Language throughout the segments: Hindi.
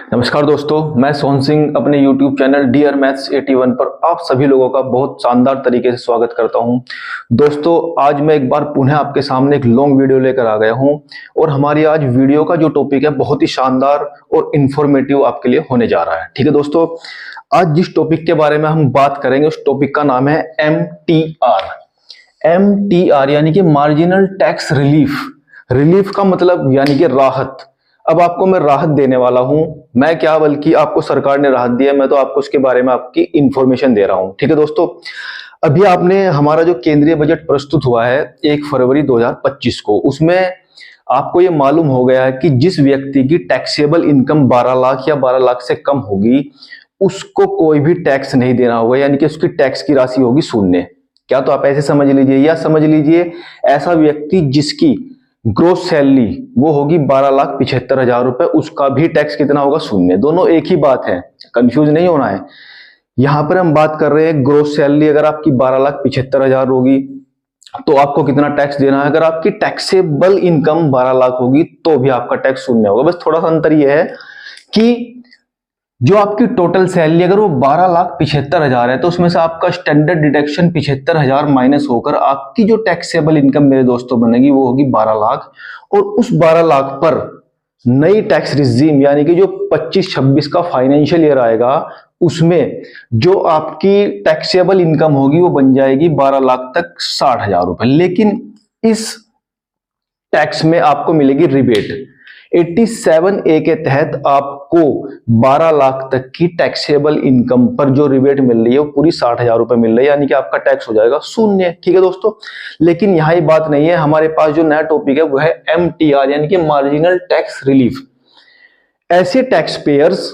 नमस्कार दोस्तों, मैं सोहन सिंह अपने YouTube चैनल डियर मैथ्स 81 पर आप सभी लोगों का बहुत शानदार तरीके से स्वागत करता हूं। दोस्तों, आज मैं एक बार पुनः आपके सामने एक लॉन्ग वीडियो लेकर आ गया हूं और हमारी आज वीडियो का जो टॉपिक है बहुत ही शानदार और इंफॉर्मेटिव आपके लिए होने जा रहा है। ठीक है दोस्तों, आज जिस टॉपिक के बारे में हम बात करेंगे उस टॉपिक का नाम है MTR। MTR यानी कि मार्जिनल टैक्स रिलीफ। रिलीफ का मतलब यानी कि राहत। अब आपको मैं राहत देने वाला हूं। मैं क्या, बल्कि आपको सरकार ने राहत दिया है, मैं तो आपको उसके बारे में आपकी इंफॉर्मेशन दे रहा हूं। ठीक है दोस्तों, अभी आपने हमारा जो केंद्रीय बजट प्रस्तुत हुआ है 1 फरवरी 2025 को, उसमें आपको ये मालूम हो गया है कि जिस व्यक्ति की टैक्सेबल इनकम 12 लाख या 12 लाख से कम होगी उसको कोई भी टैक्स नहीं देना होगा, यानी कि उसकी टैक्स की राशि होगी शून्य। क्या, तो आप ऐसे समझ लीजिए, या समझ लीजिए ऐसा व्यक्ति जिसकी ग्रोस सैलरी वो होगी 12,75,000 रुपए, उसका भी टैक्स कितना होगा? शून्य। दोनों एक ही बात है, कंफ्यूज नहीं होना है। यहां पर हम बात कर रहे हैं ग्रोस सैलरी अगर आपकी 12,75,000 होगी तो आपको कितना टैक्स देना है। अगर आपकी टैक्सेबल इनकम 12 लाख होगी तो भी आपका टैक्स शून्य होगा। बस थोड़ा सा अंतर यह है कि जो आपकी टोटल सैलरी अगर वो 12,75,000 है तो उसमें से आपका स्टैंडर्ड डिडक्शन 75,000 माइनस होकर आपकी जो टैक्सेबल इनकम मेरे दोस्तों बनेगी वो होगी 12 लाख। और उस 12 लाख पर नई टैक्स रिजीम यानी कि जो 25-26 का फाइनेंशियल ईयर आएगा उसमें जो आपकी टैक्सेबल इनकम होगी वो बन जाएगी 12 लाख तक 60,000 रुपए। लेकिन इस टैक्स में आपको मिलेगी रिबेट। 87A के तहत आपको 12 लाख तक की टैक्सेबल इनकम पर जो रिबेट मिल रही है वो पूरी 60,000 रुपए मिल रही है, यानी कि आपका टैक्स हो जाएगा शून्य। ठीक है दोस्तों, लेकिन यहां ये बात नहीं है। हमारे पास जो नया टॉपिक है वो है MTR यानी कि मार्जिनल टैक्स रिलीफ। ऐसे टैक्स पेयर्स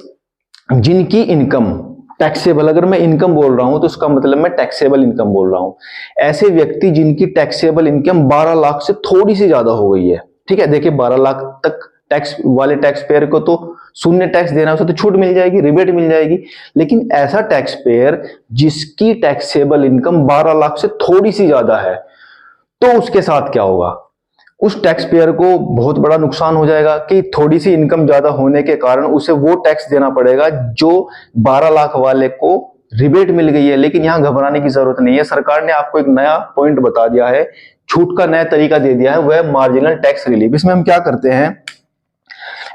जिनकी इनकम टैक्सेबल, अगर मैं इनकम बोल रहा हूं तो उसका मतलब मैं टैक्सेबल इनकम बोल रहा हूं। ऐसे व्यक्ति जिनकी टैक्सेबल इनकम 12 लाख से थोड़ी सी ज्यादा हो गई है। ठीक है, देखिए 12 लाख तक टैक्स वाले टैक्स पेयर को तो शून्य टैक्स देना है, उसे तो छूट मिल जाएगी, रिबेट मिल जाएगी। लेकिन ऐसा टैक्स पेयर जिसकी टैक्सेबल इनकम 12 लाख से थोड़ी सी ज्यादा है तो उसके साथ क्या होगा? उस टैक्स पेयर को बहुत बड़ा नुकसान हो जाएगा कि थोड़ी सी इनकम ज्यादा होने के कारण उसे वो टैक्स देना पड़ेगा जो 12 लाख वाले को रिबेट मिल गई है। लेकिन यहां घबराने की जरूरत नहीं है, सरकार ने आपको एक नया पॉइंट बता दिया है, छूट का नया तरीका दे दिया है, वह मार्जिनल टैक्स रिलीफ। इसमें हम क्या करते हैं,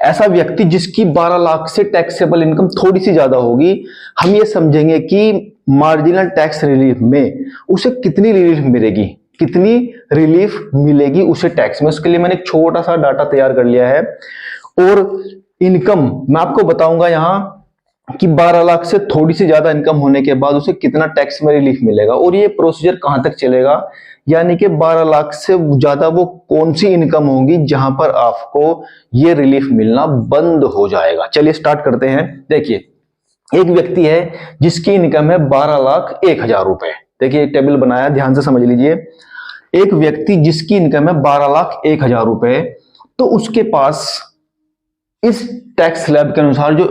ऐसा व्यक्ति जिसकी 12 लाख से टैक्सेबल इनकम थोड़ी सी ज्यादा होगी, हम ये समझेंगे कि मार्जिनल टैक्स रिलीफ में उसे कितनी रिलीफ मिलेगी, कितनी रिलीफ मिलेगी उसे टैक्स में। उसके लिए मैंने एक छोटा सा डाटा तैयार कर लिया है और इनकम मैं आपको बताऊंगा यहां कि 12 लाख से थोड़ी सी ज्यादा इनकम होने के बाद उसे कितना टैक्स में रिलीफ मिलेगा और ये प्रोसीजर कहां तक चलेगा, यानी कि 12 लाख से ज्यादा वो कौन सी इनकम होगी जहां पर आपको ये रिलीफ मिलना बंद हो जाएगा। चलिए स्टार्ट करते हैं। देखिए, एक व्यक्ति है जिसकी इनकम है 12,01,000 रुपए। देखिए एक टेबल बनाया, ध्यान से समझ लीजिए। एक व्यक्ति जिसकी इनकम है 12,01,000 रुपए, तो उसके पास इस टैक्स स्लैब के अनुसार जो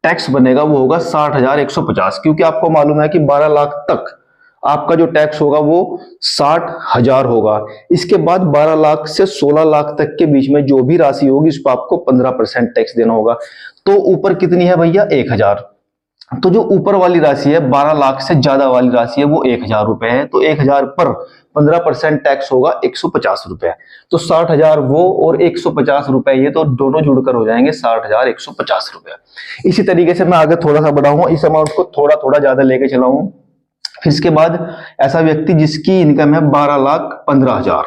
टैक्स बनेगा वो होगा 60,150, क्योंकि आपको मालूम है कि 12 लाख तक आपका जो टैक्स होगा वो 60,000 होगा। इसके बाद 12 लाख से 16 लाख तक के बीच में जो भी राशि होगी उस पर आपको 15% टैक्स देना होगा। तो ऊपर कितनी है भैया? 1,000। तो जो ऊपर वाली राशि है 12 लाख से ज्यादा वाली राशि है वो 1,000 रुपए है। तो 1,000 पर 15% टैक्स होगा 150 रुपए। तो 60,000 वो और 150 रुपए ये, तो दोनों जुड़कर हो जाएंगे 60,150 रुपए। इसी तरीके से मैं आगे थोड़ा सा बढ़ाऊंगा, इस अमाउंट को थोड़ा थोड़ा ज्यादा लेके चलाऊं। फिर इसके बाद ऐसा व्यक्ति जिसकी इनकम है 12,15,000,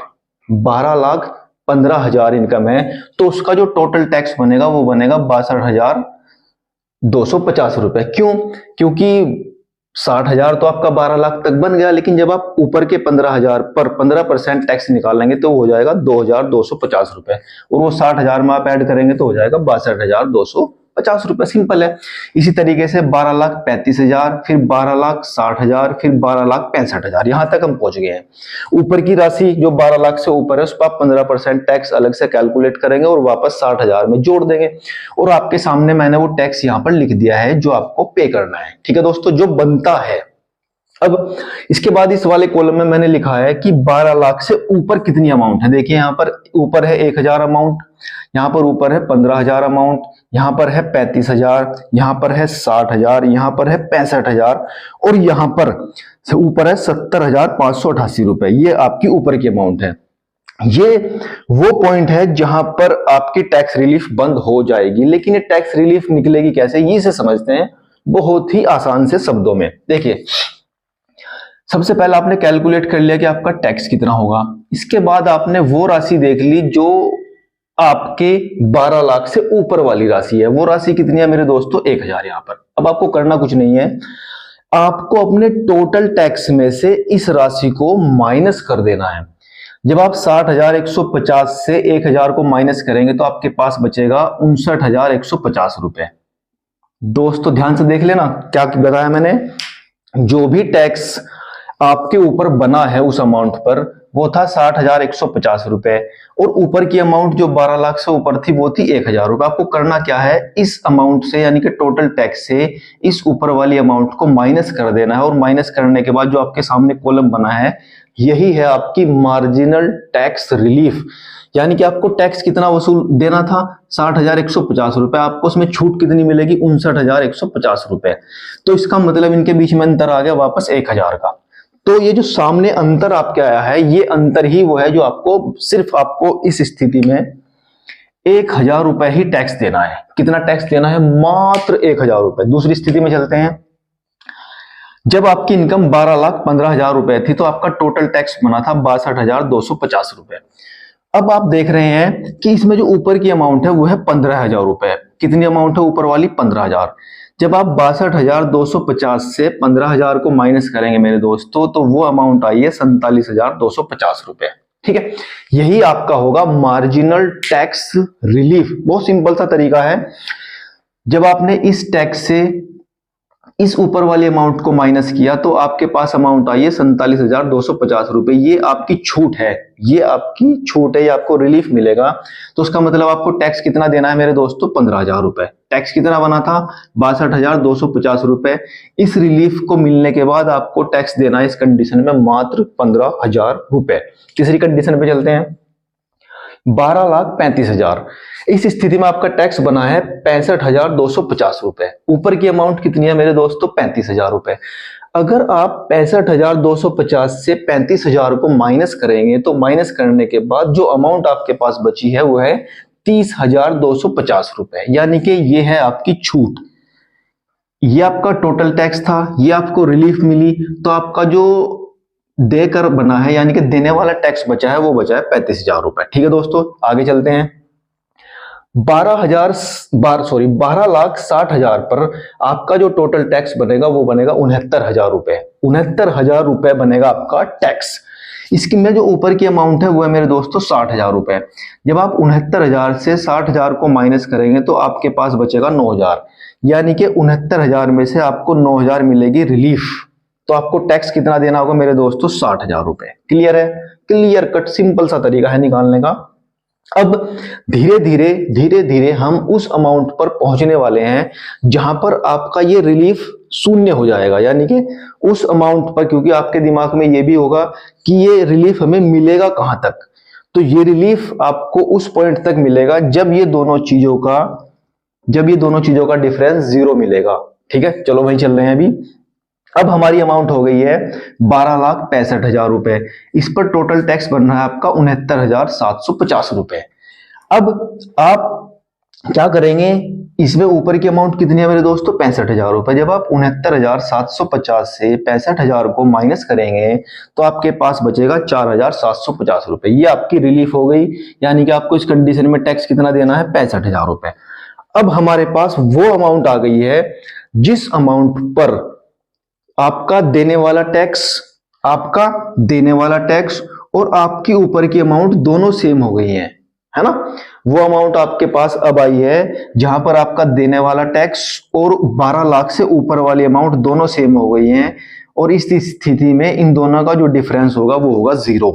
12,15,000 इनकम है, तो उसका जो टोटल टैक्स बनेगा वो बनेगा 62,250 रुपए। क्यों? क्योंकि 60,000 तो आपका 12 लाख तक बन गया, लेकिन जब आप ऊपर के 15,000 पर 15% टैक्स निकालेंगे तो हो जाएगा 2,250 रुपए, और वो 60,000 में आप ऐड करेंगे तो हो जाएगा 62,250 रुपए। सिंपल है। इसी तरीके से 12,35,000, फिर 12,60,000, फिर 12,65,000, यहां तक हम पहुंच गए हैं। ऊपर की राशि जो 12 लाख से ऊपर है उस पर आप 15% टैक्स अलग से कैलकुलेट करेंगे और वापस 60,000 में जोड़ देंगे, और आपके सामने मैंने वो टैक्स यहां पर लिख दिया है जो आपको पे करना है। ठीक है दोस्तों, जो बनता है अब इसके बाद इस वाले कॉलम में मैंने लिखा है कि 12 लाख से ऊपर कितनी अमाउंट है। देखिए यहाँ पर ऊपर है 1000 अमाउंट, यहाँ पर ऊपर है 15,000 अमाउंट, यहाँ पर है 35,000, यहाँ पर है 60,000, यहाँ पर है 65,000 और यहाँ पर ऊपर है 70,588 रुपए। ये आपकी ऊपर की अमाउंट है। ये वो पॉइंट है जहां पर आपकी टैक्स रिलीफ बंद हो जाएगी। लेकिन ये टैक्स रिलीफ निकलेगी कैसे, ये से समझते हैं बहुत ही आसान से शब्दों में। देखिए सबसे पहले आपने कैलकुलेट कर लिया कि आपका टैक्स कितना होगा। इसके बाद आपने वो राशि देख ली जो आपके 12 लाख से ऊपर वाली राशि है। वो राशि कितनी है मेरे दोस्तों, 1000 यहां पर। अब आपको करना कुछ नहीं है, आपको अपने टोटल टैक्स में से इस राशि को माइनस कर देना है। जब आप 60,150 से 1000 को माइनस करेंगे तो आपके पास बचेगा 59,150 रुपए। दोस्तों ध्यान से देख लेना क्या बताया मैंने। जो भी टैक्स आपके ऊपर बना है उस अमाउंट पर वो था 60,150 रुपए और ऊपर की अमाउंट जो 12 लाख से ऊपर थी वो थी 1000 रुपए। आपको करना क्या है, इस अमाउंट से यानी कि टोटल टैक्स से इस ऊपर वाली अमाउंट को माइनस कर देना है। और माइनस करने के बाद जो आपके सामने कॉलम बना है यही है आपकी मार्जिनल टैक्स रिलीफ। यानी कि आपको टैक्स कितना वसूल देना था, 60,150 रुपए, आपको उसमें छूट कितनी मिलेगी, 59,150 रुपए। तो इसका मतलब इनके बीच में अंतर आ गया वापस 1000 का। तो ये जो सामने अंतर आपके आया है ये अंतर ही वो है जो आपको सिर्फ आपको इस स्थिति में 1000 रुपए ही टैक्स देना है। कितना टैक्स देना है, मात्र 1000 रुपए। दूसरी स्थिति में चलते हैं। जब आपकी इनकम 12,15,000 रुपए थी तो आपका टोटल टैक्स बना था 62,250 रुपए। अब आप देख रहे हैं कि इसमें जो ऊपर की अमाउंट है वो है 15,000 रुपए। कितनी अमाउंट है ऊपर वाली, 15,000। जब आप 62,250 से 15,000 को माइनस करेंगे मेरे दोस्तों तो वो अमाउंट आई है 47,250 रुपए। ठीक है, यही आपका होगा मार्जिनल टैक्स रिलीफ। बहुत सिंपल सा तरीका है। जब आपने इस टैक्स से इस ऊपर वाली अमाउंट को माइनस किया तो आपके पास अमाउंट आई है 47,250 रुपए। ये आपकी छूट है, ये आपकी छूट है, ये आपको रिलीफ मिलेगा। तो उसका मतलब आपको टैक्स कितना देना है मेरे दोस्तों, 15,000 रुपए। टैक्स कितना बना था, 62,250 रुपए। इस रिलीफ को मिलने के बाद आपको टैक्स देना है इस कंडीशन में मात्र 15,000 रुपए। तीसरी कंडीशन पे चलते हैं, 12,35,000। इस स्थिति में आपका टैक्स बना है 65,250 रुपए। ऊपर की अमाउंट कितनी है मेरे दोस्तों, 35,000 रुपए। अगर आप 65,250 से 35,000 को माइनस करेंगे तो माइनस करने के बाद जो अमाउंट आपके पास बची है वो है 30,250 रुपए। यानी कि ये है आपकी छूट। ये आपका टोटल टैक्स था, ये आपको रिलीफ मिली, तो आपका जो देकर बना है यानी कि देने वाला टैक्स बचा है वो बचा है 35,000 रुपए। ठीक है दोस्तों, आगे चलते हैं। 12,60,000 पर आपका जो टोटल टैक्स बनेगा वो बनेगा 69,000 रुपए। 69,000 रुपए बनेगा आपका टैक्स। इसकी में जो ऊपर की अमाउंट है वो है मेरे दोस्तों 60,000 रुपए। जब आप 69,000 से 60,000 को माइनस करेंगे तो आपके पास बचेगा 9,000। यानी कि 69,000 में से आपको 9,000 मिलेगी रिलीफ। तो आपको टैक्स कितना देना होगा मेरे दोस्तों, 60,000 रुपए। क्लियर है, क्लियर कट सिंपल सा तरीका है निकालने का। अब धीरे धीरे हम उस अमाउंट पर पहुंचने वाले हैं जहां पर आपका ये रिलीफ शून्य हो जाएगा। यानी कि उस अमाउंट पर, क्योंकि आपके दिमाग में ये भी होगा कि ये रिलीफ हमें मिलेगा कहां तक, तो ये रिलीफ आपको उस पॉइंट तक मिलेगा जब ये दोनों चीजों का डिफरेंस 0 मिलेगा। ठीक है, चलो वहीं चल रहे हैं अभी। अब हमारी अमाउंट हो गई है 12,65,000 रुपए। इस पर टोटल टैक्स बन रहा है आपका 69,750 रुपए। अब आप क्या करेंगे, इसमें ऊपर की अमाउंट कितनी है मेरे दोस्तों, 65,000 रुपए। जब आप 69,750 से 65,000 को माइनस करेंगे तो आपके पास बचेगा 4,750 रुपए। ये आपकी रिलीफ हो गई। यानी कि आपको इस कंडीशन में टैक्स कितना देना है, 65,000 रुपए। अब हमारे पास वो अमाउंट आ गई है जिस अमाउंट पर आपका देने वाला टैक्स और आपकी ऊपर की अमाउंट दोनों सेम हो गई है ना। वो अमाउंट आपके पास अब आई है जहां पर आपका देने वाला टैक्स और 12 लाख से ऊपर वाली अमाउंट दोनों सेम हो गई हैं। और इस स्थिति में इन दोनों का जो डिफरेंस होगा वो होगा 0।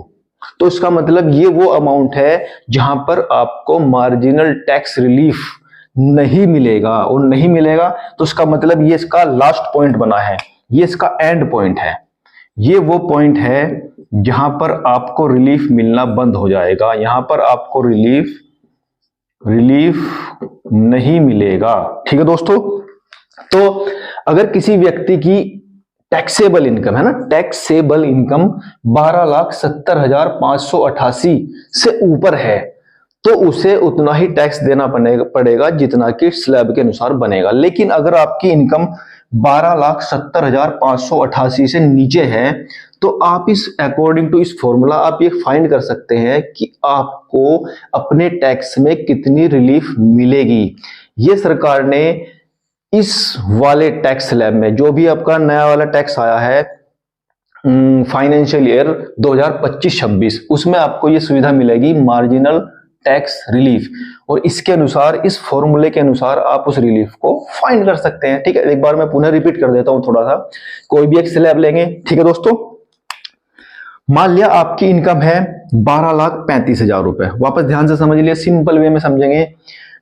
तो इसका मतलब ये वो अमाउंट है जहां पर आपको मार्जिनल टैक्स रिलीफ नहीं मिलेगा। और नहीं मिलेगा तो इसका मतलब ये इसका लास्ट पॉइंट बना है, ये इसका एंड पॉइंट है। ये वो पॉइंट है जहां पर आपको रिलीफ मिलना बंद हो जाएगा, यहां पर आपको रिलीफ नहीं मिलेगा। ठीक है दोस्तों, तो अगर किसी व्यक्ति की टैक्सेबल इनकम है ना, टैक्सेबल इनकम 12,70,588 से ऊपर है तो उसे उतना ही टैक्स देना पड़ेगा जितना कि स्लैब के अनुसार बनेगा। लेकिन अगर आपकी इनकम 12,70,588 से नीचे है तो आप इस अकॉर्डिंग टू इस फॉर्मूला आप ये फाइंड कर सकते हैं कि आपको अपने टैक्स में कितनी रिलीफ मिलेगी। ये सरकार ने इस वाले टैक्स स्लैब में जो भी आपका नया वाला टैक्स आया है फाइनेंशियल ईयर 2025-26 उसमें आपको ये सुविधा मिलेगी मार्जिनल टैक्स रिलीफ, और इसके अनुसार इस फॉर्मूले के अनुसार आप उस रिलीफ को फाइंड कर सकते हैं। ठीक है, एक बार मैं पुनः रिपीट कर देता हूं थोड़ा सा, कोई भी एक स्लैब लेंगे। ठीक है दोस्तों, मान लिया आपकी इनकम है 12,35,000 रुपए, वापस ध्यान से समझ लिया, सिंपल वे में समझेंगे।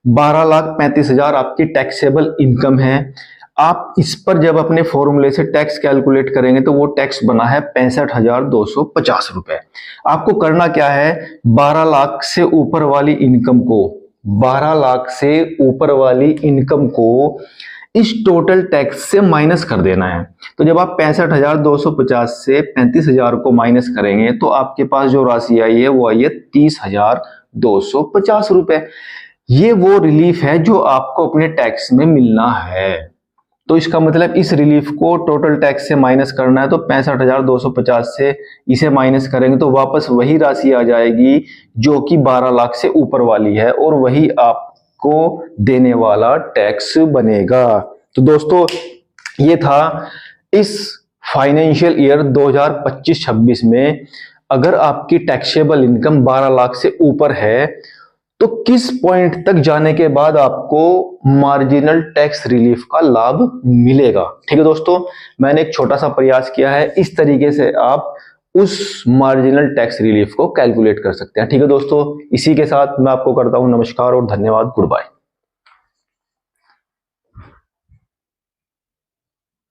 12,35,000 आपकी टैक्सेबल इनकम है। आप इस पर जब अपने फॉर्मूले से टैक्स कैलकुलेट करेंगे तो वो टैक्स बना है 65,250 रुपए। आपको करना क्या है, 12 लाख से ऊपर वाली इनकम को 12 लाख से ऊपर वाली इनकम को इस टोटल टैक्स से माइनस कर देना है। तो जब आप 65,250 से 35,000 को माइनस करेंगे तो आपके पास जो राशि आई है वो आई है 30,250 रुपए। ये वो रिलीफ है जो आपको अपने टैक्स में मिलना है। तो इसका मतलब इस रिलीफ को टोटल टैक्स से माइनस करना है, तो 65,250 से इसे माइनस करेंगे तो वापस वही राशि आ जाएगी जो कि 12 लाख से ऊपर वाली है, और वही आपको देने वाला टैक्स बनेगा। तो दोस्तों ये था इस फाइनेंशियल ईयर 2025-26 में अगर आपकी टैक्सेबल इनकम 12 लाख से ऊपर है तो किस पॉइंट तक जाने के बाद आपको मार्जिनल टैक्स रिलीफ का लाभ मिलेगा। ठीक है दोस्तों, मैंने एक छोटा सा प्रयास किया है, इस तरीके से आप उस मार्जिनल टैक्स रिलीफ को कैलकुलेट कर सकते हैं। ठीक है दोस्तों, इसी के साथ मैं आपको करता हूं नमस्कार और धन्यवाद, गुड बाय।